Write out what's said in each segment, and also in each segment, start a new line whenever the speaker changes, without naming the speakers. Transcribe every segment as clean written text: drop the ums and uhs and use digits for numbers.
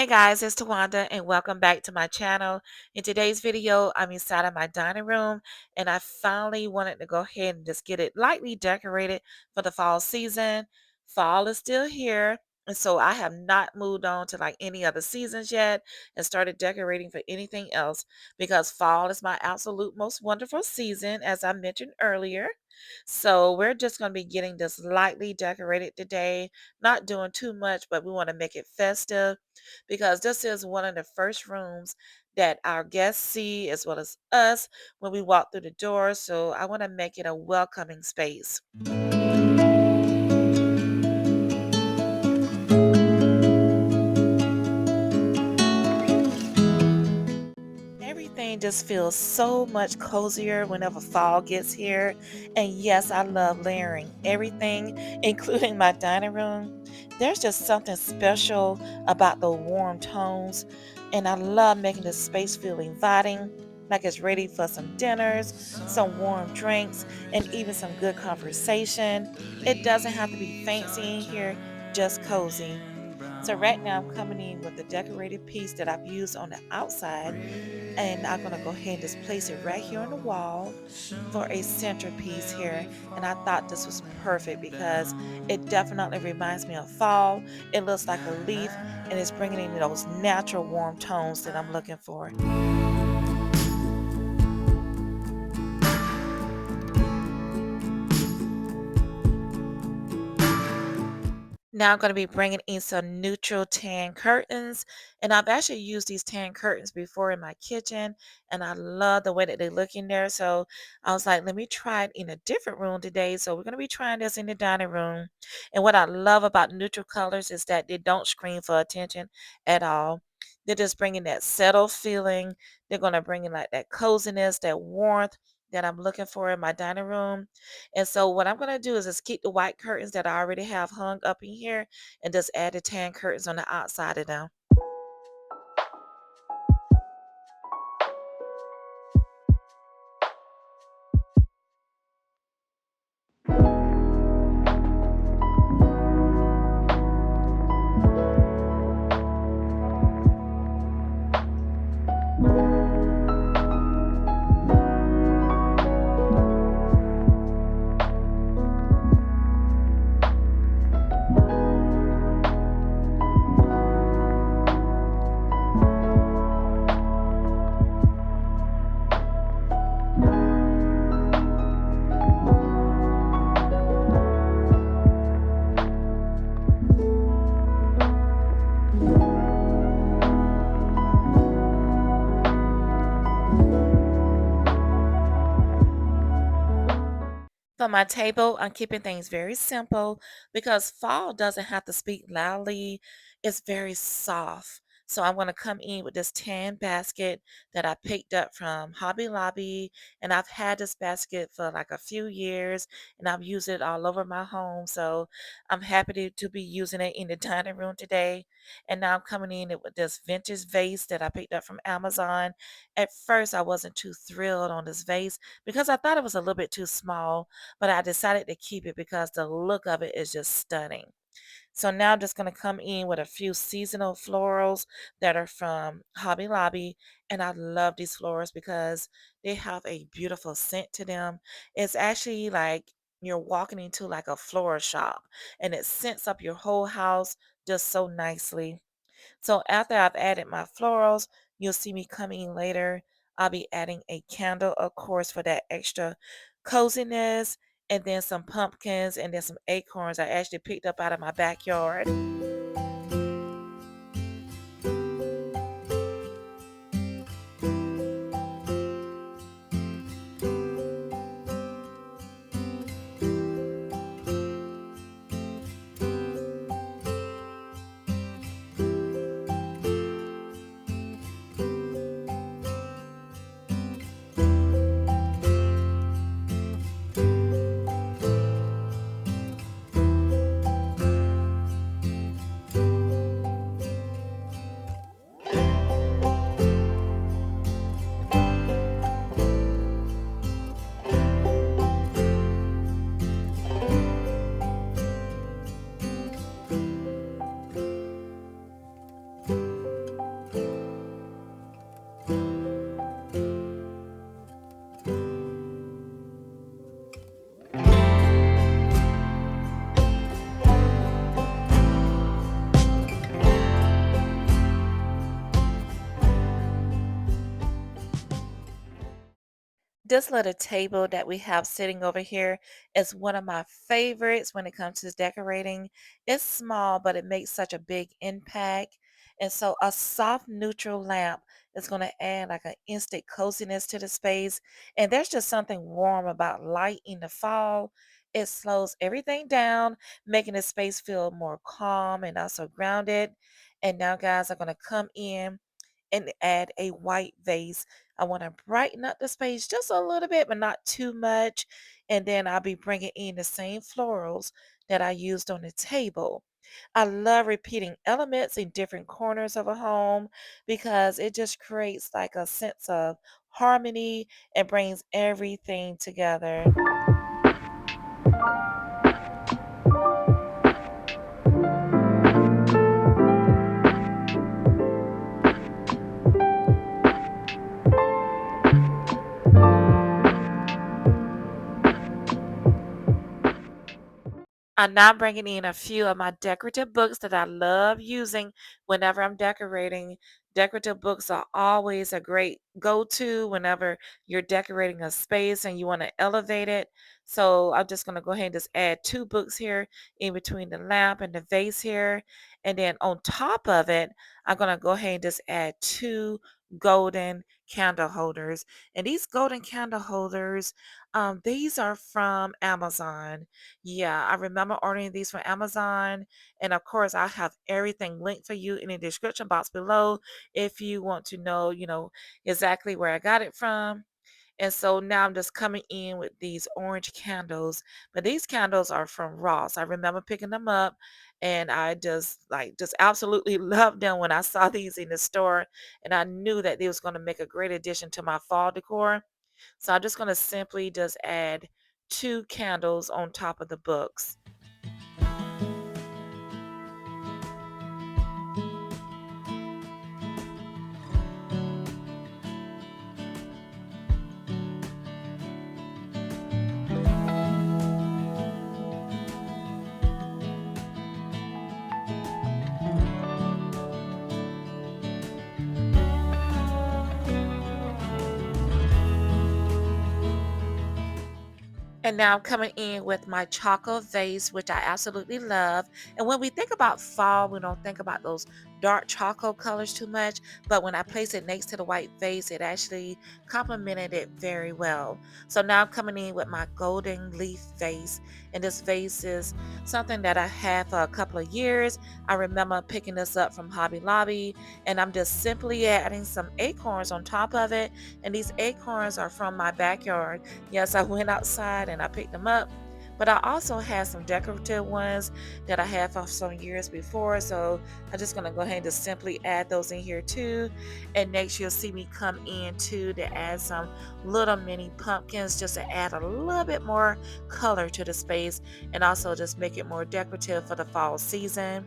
Hey guys, it's Tawanda and welcome back to my channel. In today's video, I'm inside of my dining room and I finally wanted to go ahead and just get it lightly decorated for the fall season. Fall is still here, and so I have not moved on to like any other seasons yet and started decorating for anything else because fall is my absolute most wonderful season, as I mentioned earlier. So we're just going to be getting this lightly decorated today, not doing too much, but we want to make it festive because this is one of the first rooms that our guests see as well as us when we walk through the door. So I want to make it a welcoming space. Everything just feels so much cozier whenever fall gets here. And yes, I love layering everything, including my dining room. There's just something special about the warm tones. And I love making the space feel inviting, like it's ready for some dinners, some warm drinks, and even some good conversation. It doesn't have to be fancy in here, just cozy. So right now I'm coming in with the decorated piece that I've used on the outside, and I'm gonna go ahead and just place it right here on the wall for a centerpiece here. And I thought this was perfect because it definitely reminds me of fall. It looks like a leaf and it's bringing in those natural warm tones that I'm looking for. Now I'm going to be bringing in some neutral tan curtains, and I've actually used these tan curtains before in my kitchen, and I love the way that they look in there. So I was like, let me try it in a different room today. So we're going to be trying this in the dining room. And what I love about neutral colors is that they don't scream for attention at all. They're just bringing that settled feeling. They're going to bring in like that coziness, that warmth that I'm looking for in my dining room. And so what I'm gonna do is just keep the white curtains that I already have hung up in here and just add the tan curtains on the outside of them. For my table, I'm keeping things very simple because fall doesn't have to speak loudly. It's very soft. So I'm going to come in with this tan basket that I picked up from Hobby Lobby. And I've had this basket for like a few years and I've used it all over my home. So I'm happy to be using it in the dining room today. And now I'm coming in with this vintage vase that I picked up from Amazon. At first, I wasn't too thrilled on this vase because I thought it was a little bit too small, but I decided to keep it because the look of it is just stunning. So now I'm just going to come in with a few seasonal florals that are from Hobby Lobby. And I love these florals because they have a beautiful scent to them. It's actually like you're walking into like a floral shop and it scents up your whole house just so nicely. So after I've added my florals, you'll see me coming later. I'll be adding a candle, of course, for that extra coziness, and then some pumpkins and then some acorns I actually picked up out of my backyard. This little table that we have sitting over here is one of my favorites when it comes to decorating. It's small, but it makes such a big impact. And so a soft neutral lamp is going to add like an instant coziness to the space. And there's just something warm about light in the fall. It slows everything down, making the space feel more calm and also grounded. And now, guys, I'm going to come in and add a white vase. I want to brighten up the space just a little bit, but not too much. And then I'll be bringing in the same florals that I used on the table. I love repeating elements in different corners of a home because it just creates like a sense of harmony and brings everything together. I'm now bringing in a few of my decorative books that I love using whenever I'm decorating. Decorative books are always a great go to whenever you're decorating a space and you want to elevate it. So I'm just going to go ahead and just add two books here in between the lamp and the vase here. And then on top of it, I'm going to go ahead and just add two golden candle holders. And these golden candle holders, these are from Amazon. Yeah, I remember ordering these from Amazon. And of course, I have everything linked for you in the description box below if you want to know, exactly where I got it from. And so now I'm just coming in with these orange candles. But these candles are from Ross. I remember picking them up and I just absolutely loved them when I saw these in the store. And I knew that they was going to make a great addition to my fall decor. So I'm just going to simply just add two candles on top of the books. And now I'm coming in with my chocolate vase, which I absolutely love. And when we think about fall, we don't think about those dark chocolate colors too much. But when I place it next to the white vase, it actually complemented it very well. So now I'm coming in with my golden leaf vase. And this vase is something that I had for a couple of years. I remember picking this up from Hobby Lobby. And I'm just simply adding some acorns on top of it. And these acorns are from my backyard. Yes, I went outside and I picked them up, but I also had some decorative ones that I had from some years before. So I'm just gonna go ahead and just simply add those in here too. And next you'll see me come in too to add some little mini pumpkins just to add a little bit more color to the space and also just make it more decorative for the fall season.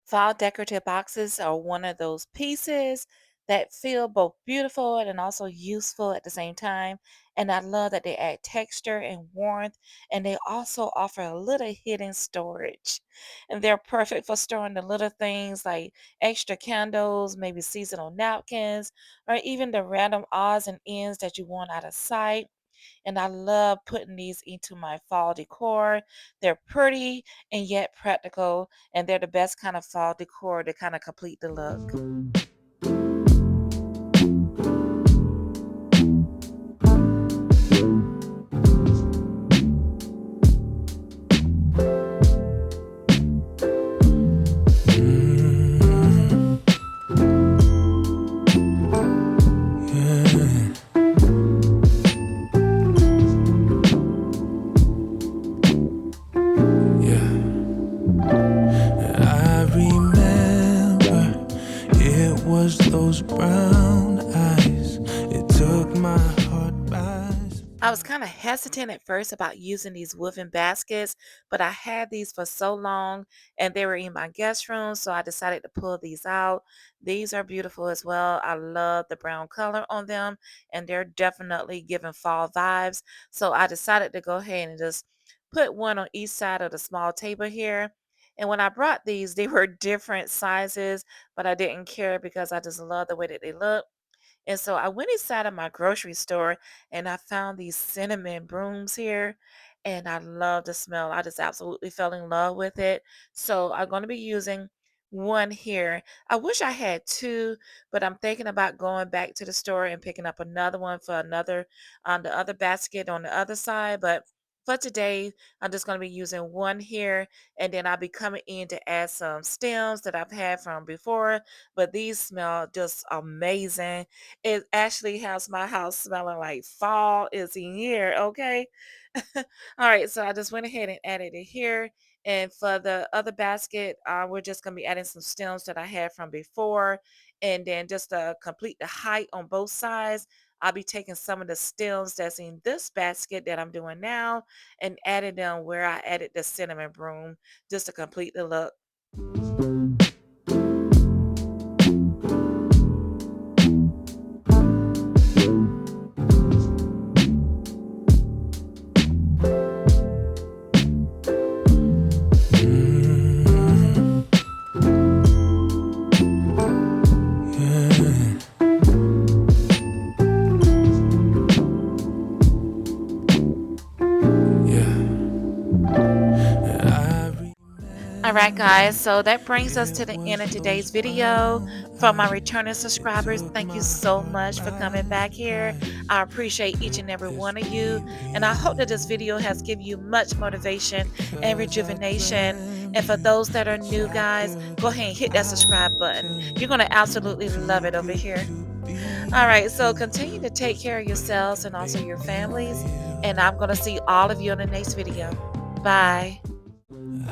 Fall decorative boxes are one of those pieces that feel both beautiful and also useful at the same time. And I love that they add texture and warmth, and they also offer a little hidden storage. And they're perfect for storing the little things like extra candles, maybe seasonal napkins, or even the random odds and ends that you want out of sight. And I love putting these into my fall decor. They're pretty and yet practical, and they're the best kind of fall decor to kind of complete the look.
Yeah, I remember it
hesitant at first about using these woven baskets, but I had these for so long and they were in my guest room, so I decided to pull these out. These are beautiful as well. I love the brown color on them and they're definitely giving fall vibes. So I decided to go ahead and just put one on each side of the small table here. And when I brought these, they were different sizes, but I didn't care because I just love the way that they look. And so I went inside of my grocery store and I found these cinnamon brooms here. And I love the smell. I just absolutely fell in love with it. So I'm going to be using one here. I wish I had two, but I'm thinking about going back to the store and picking up another one for another on the other basket on the other side. But for today, I'm just going to be using one here, and then I'll be coming in to add some stems that I've had from before. But these smell just amazing. It actually has my house smelling like fall is in here, okay? All right, so I just went ahead and added it here. And for the other basket, we're just going to be adding some stems that I had from before. And then just to complete the height on both sides, I'll be taking some of the stems that's in this basket that I'm doing now and adding them where I added the cinnamon broom just to complete the look. All right, guys, so that brings us to the end of today's video. For my returning subscribers, thank you so much for coming back here. I appreciate each and every one of you, and I hope that this video has given you much motivation and rejuvenation. And for those that are new, guys, go ahead and hit that subscribe button. You're going to absolutely love it over here. All right, so continue to take care of yourselves and also your families, and I'm going to see all of you in the next video. Bye.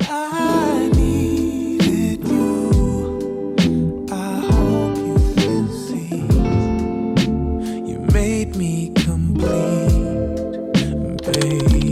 I needed you. I hope you will see. You made me complete, baby.